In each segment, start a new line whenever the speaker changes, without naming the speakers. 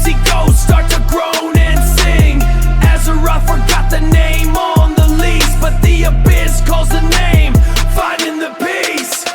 see ghosts start to groan and sing. Azeroth forgot the name on the lease, but the abyss calls the name, finding the peace.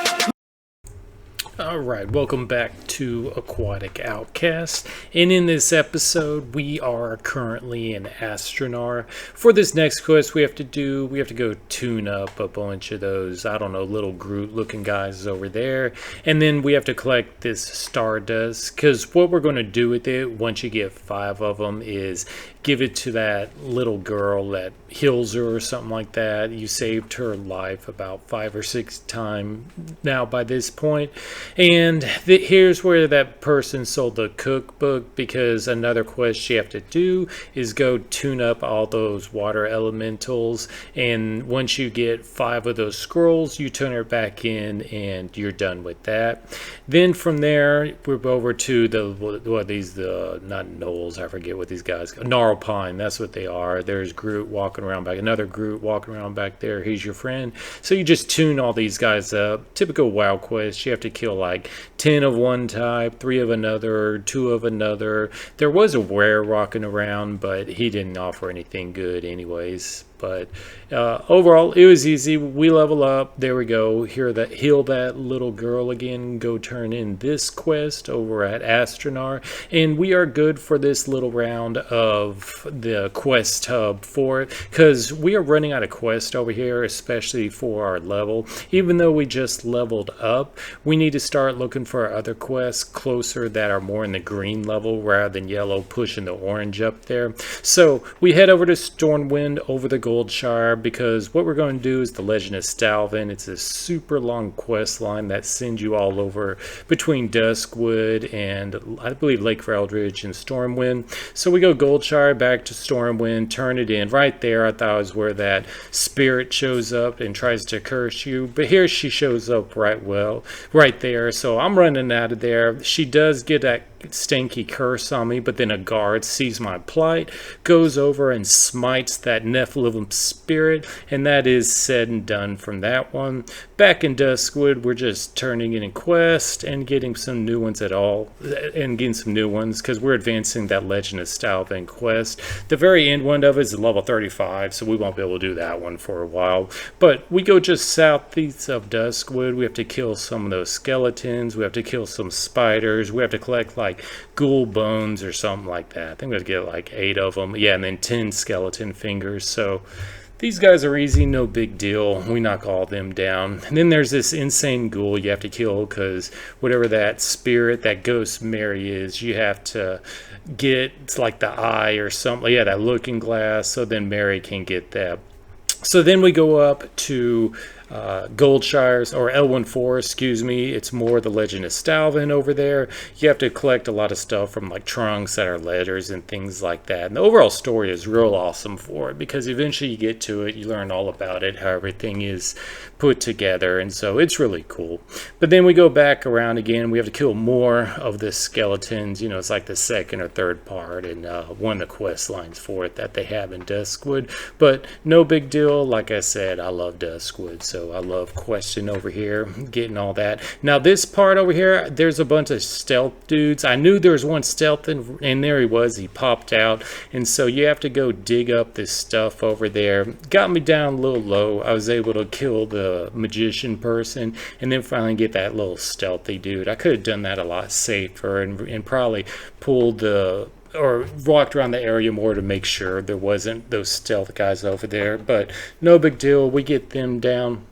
Alright, welcome back to Aquatic Outcast, and in this episode we are currently in Azeroth. For this next quest we have to go tune up a bunch of those, I don't know, little Groot looking guys over there, and then we have to collect this Stardust, because what we're going to do with it once you get 5 of them is give it to that little girl that heals her or something like that. You saved her life about 5 or 6 times now by this point. And here's where that person sold the cookbook, because another quest you have to do is go tune up all those water elementals, and once you get 5 of those scrolls you turn it back in and you're done with that. Then from there we're over to the not gnolls, I forget what these guys, gnarl pine, that's what they are. There's Groot walking around back, another Groot walking around back there, he's your friend. So you just tune all these guys up. Typical WoW quest, you have to kill like 10 of one type, 3 of another, 2 of another. There was a rare walking around, but he didn't offer anything good anyways. But overall it was easy. We level up, there we go, heal that little girl again, go turn in this quest over at Azeroth, and we are good for this little round of the quest hub for it, because we are running out of quest over here, especially for our level. Even though we just leveled up, we need to start looking for other quests closer that are more in the green level rather than yellow pushing the orange up there. So we head over to Stormwind over the Goldshire, because what we're going to do is the Legend of Stalvan. It's a super long quest line that sends you all over between Duskwood and I believe Lake Eldridge and Stormwind. So we go Goldshire back to Stormwind, turn it in. Right there I thought was where that spirit shows up and tries to curse you, but here she shows up right there. So I'm running out of there. She does get that stinky curse on me, but then a guard sees my plight, goes over and smites that Nephilim spirit, and that is said and done from that one. Back in Duskwood we're just turning in a quest and getting some new ones because we're advancing that Legend of Stalvan quest. The very end one of it is level 35, so we won't be able to do that one for a while. But we go just southeast of Duskwood. We have to kill some of those skeletons, we have to kill some spiders, we have to collect like ghoul bones or something like that. I think we have to get like 8 of them, yeah, and then 10 skeleton fingers. So these guys are easy, no big deal. We knock all of them down. And then there's this insane ghoul you have to kill, because whatever that spirit, that ghost Mary is, you have to get, it's like the eye or something, yeah, that looking glass, so then Mary can get that. So then we go up to Goldshires, or Elwyn Forest, excuse me. It's more the Legend of Stalvan over there. You have to collect a lot of stuff from like trunks that are letters and things like that. And the overall story is real awesome for it, because eventually you get to it, you learn all about it, how everything is put together, and so it's really cool. But then we go back around again. We have to kill more of the skeletons. You know, it's like the second or third part and one of the quest lines for it that they have in Duskwood. But no big deal. Like I said, I love Duskwood, so I love questing over here, getting all that. Now this part over here, there's a bunch of stealth dudes. I knew there was one stealth, and there he was. He popped out, and so you have to go dig up this stuff over there. Got me down a little low. I was able to kill the magician person, and then finally get that little stealthy dude. I could have done that a lot safer and probably pulled or walked around the area more to make sure there wasn't those stealth guys over there, but no big deal. We get them down.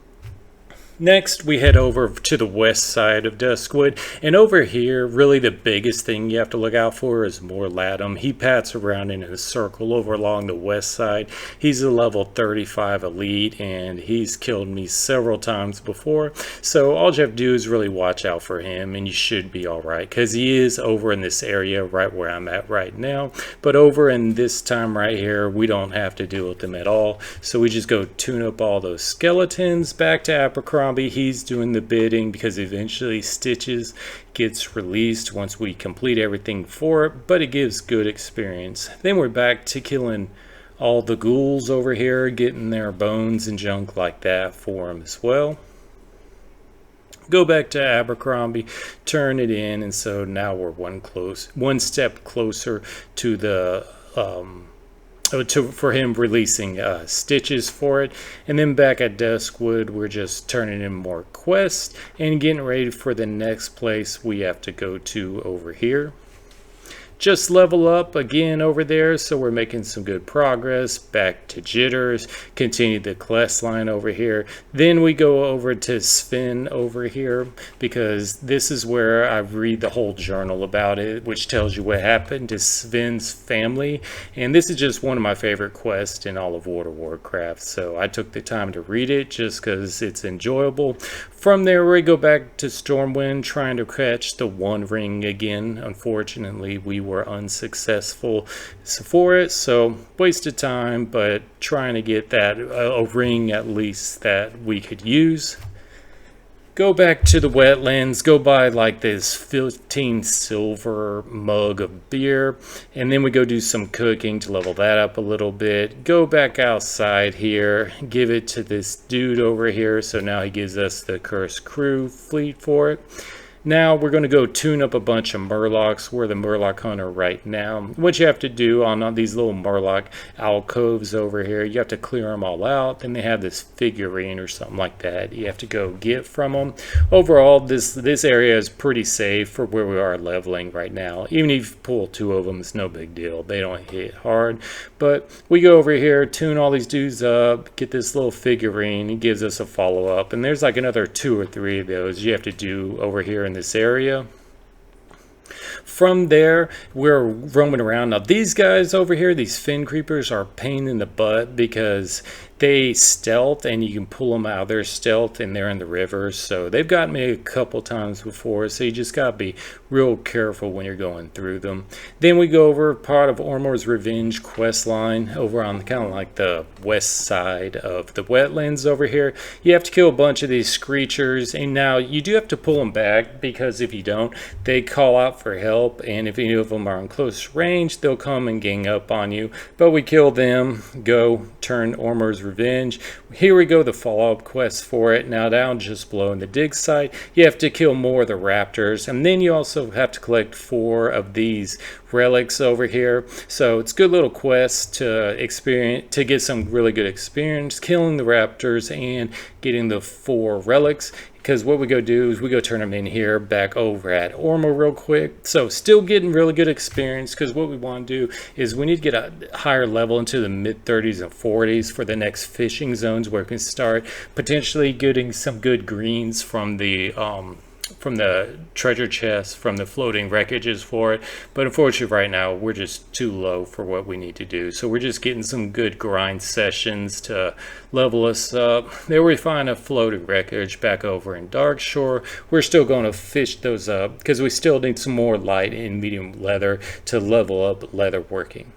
Next, we head over to the west side of Duskwood, and over here, really the biggest thing you have to look out for is Morlatum. He pats around in a circle over along the west side. He's a level 35 elite, and he's killed me several times before, so all you have to do is really watch out for him, and you should be alright, because he is over in this area right where I'm at right now. But over in this time right here, we don't have to deal with them at all, so we just go tune up all those skeletons. Back to Abercrombie. He's doing the bidding, because eventually Stitches gets released once we complete everything for it, but it gives good experience. Then we're back to killing all the ghouls over here, getting their bones and junk like that for them as well. Go back to Abercrombie, turn it in, and so now we're one step closer to the for him releasing stitches for it. And then back at Duskwood, we're just turning in more quests and getting ready for the next place we have to go to over here. Just level up again over there, so we're making some good progress. Back to Jitters, continue the quest line over here. Then we go over to Sven over here, because this is where I read the whole journal about it, which tells you what happened to Sven's family. And this is just one of my favorite quests in all of World of Warcraft, so I took the time to read it just because it's enjoyable. From there, we go back to Stormwind, trying to catch the One Ring again. Unfortunately, we were unsuccessful for it, so wasted time, but trying to get that a ring at least that we could use. Go back to the wetlands, go buy like this 15 silver mug of beer, and then we go do some cooking to level that up a little bit. Go back outside here, give it to this dude over here, so now he gives us the Cursed Crew fleet for it. Now we're going to go tune up a bunch of Murlocs. We're the Murloc hunter right now. What you have to do on these little Murloc alcoves over here, you have to clear them all out. Then they have this figurine or something like that you have to go get from them. Overall, this area is pretty safe for where we are leveling right now. Even if you pull 2 of them, it's no big deal. They don't hit hard. But we go over here, tune all these dudes up, get this little figurine. He gives us a follow-up. And there's like another 2 or 3 of those you have to do over here in this area. From there, we're roaming around. Now these guys over here, these fin creepers, are a pain in the butt because they stealth and you can pull them out of their stealth and they're in the rivers. So they've got me a couple times before, so you just gotta be real careful when you're going through them. Then we go over part of Ormor's Revenge quest line over on kind of like the west side of the wetlands over here. You have to kill a bunch of these screechers, and now you do have to pull them back because if you don't, they call out for help, and if any of them are in close range, they'll come and gang up on you. But we kill them, go turn Ormor's Revenge. Here we go, the follow-up quest for it. Now down just below in the dig site, you have to kill more of the raptors, and then you also have to collect 4 of these relics over here. So it's a good little quest to get some really good experience killing the raptors and getting the 4 relics. Because what we go do is we go turn them in here back over at Ormor real quick. So still getting really good experience, because what we want to do is we need to get a higher level into the mid 30s and 40s for the next fishing zones, where we can start potentially getting some good greens from the treasure chest, from the floating wreckages for it. But unfortunately right now we're just too low for what we need to do, so we're just getting some good grind sessions to level us up. There we find a floating wreckage back over in Darkshore. We're still going to fish those up because we still need some more light and medium leather to level up leather working.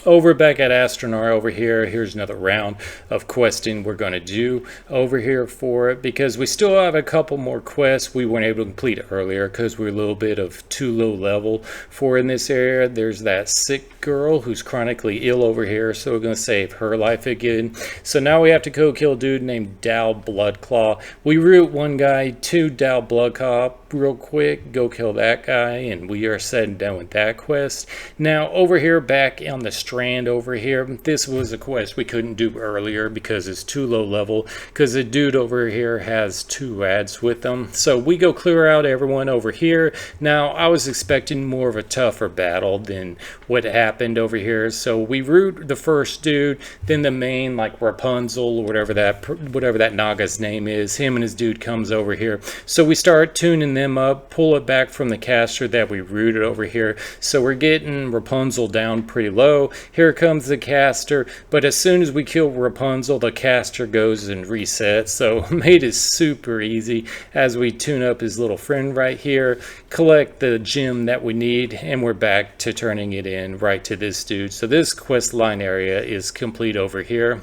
Over back at Astronar over here, here's another round of questing we're going to do over here for it, because we still have a couple more quests we weren't able to complete earlier because we're a little bit of too low level for in this area. There's that sick girl who's chronically ill over here, so we're going to save her life again. So now we have to go kill a dude named Dow Bloodclaw. We root one guy to Dow Bloodclaw real quick, go kill that guy, and we are set and done with that quest. Now over here back on the strand over here, this was a quest we couldn't do earlier because it's too low level, because the dude over here has 2 rads with them. So we go clear out everyone over here. Now I was expecting more of a tougher battle than what happened over here, so we root the first dude, then the main, like Rapunzel or whatever that Naga's name is, him and his dude comes over here. So we start tuning them up, pull it back from the caster that we rooted over here. So we're getting Rapunzel down pretty low. Here comes the caster, but as soon as we kill Rapunzel, the caster goes and resets. So made it super easy as we tune up his little friend right here, collect the gem that we need, and we're back to turning it in right to this dude. So this quest line area is complete over here.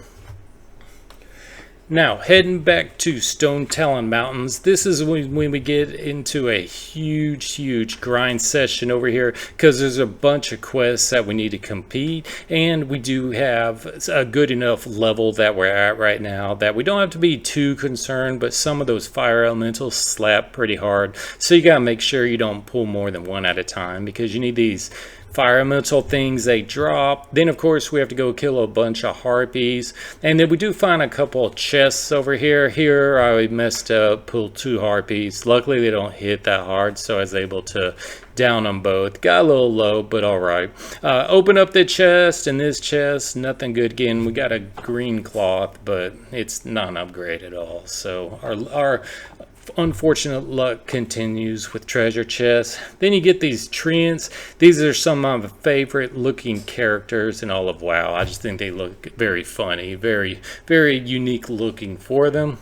Now, heading back to Stone Talon Mountains, this is when we get into a huge grind session over here, because there's a bunch of quests that we need to complete, and we do have a good enough level that we're at right now that we don't have to be too concerned, but some of those fire elementals slap pretty hard, so you gotta make sure you don't pull more than one at a time, because you need these fire elemental things they drop. Then of course we have to go kill a bunch of harpies, and then we do find a couple of chests over here. I messed up, pulled 2 harpies. Luckily they don't hit that hard, so I was able to down them both. Got a little low, but all right. Open up the chest, and this chest, nothing good. Again, we got a green cloth, but it's not an upgrade at all, so our unfortunate luck continues with treasure chests. Then you get these treants. These are some of my favorite looking characters in all of WoW. I just think they look very funny, very unique looking for them.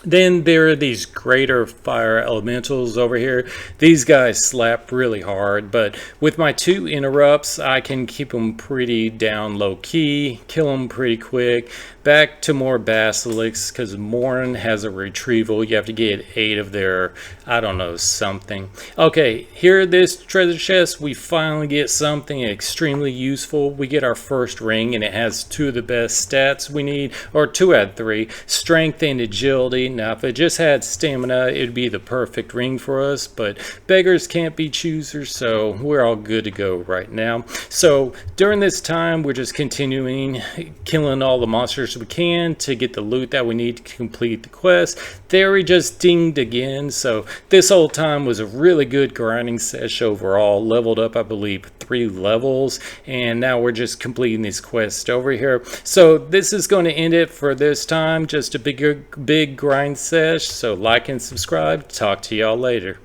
Then there are these greater fire elementals over here. These guys slap really hard, but with my 2 interrupts, I can keep them pretty down low key, kill them pretty quick. Back to more basilisks, because Morn has a retrieval. You have to get 8 of their, I don't know, something. Okay, here at this treasure chest, we finally get something extremely useful. We get our first ring, and it has 2 of the best stats we need, or 2 out of 3, strength and agility. Now, if it just had stamina, it'd be the perfect ring for us, but beggars can't be choosers, so we're all good to go right now. So during this time, we're just continuing killing all the monsters we can to get the loot that we need to complete the quest. There we just dinged again, so this whole time was a really good grinding sesh overall. Leveled up, I believe, 3 levels, and now we're just completing this quest over here. So this is going to end it for this time. Just a big grind sesh. So like and subscribe. Talk to y'all later.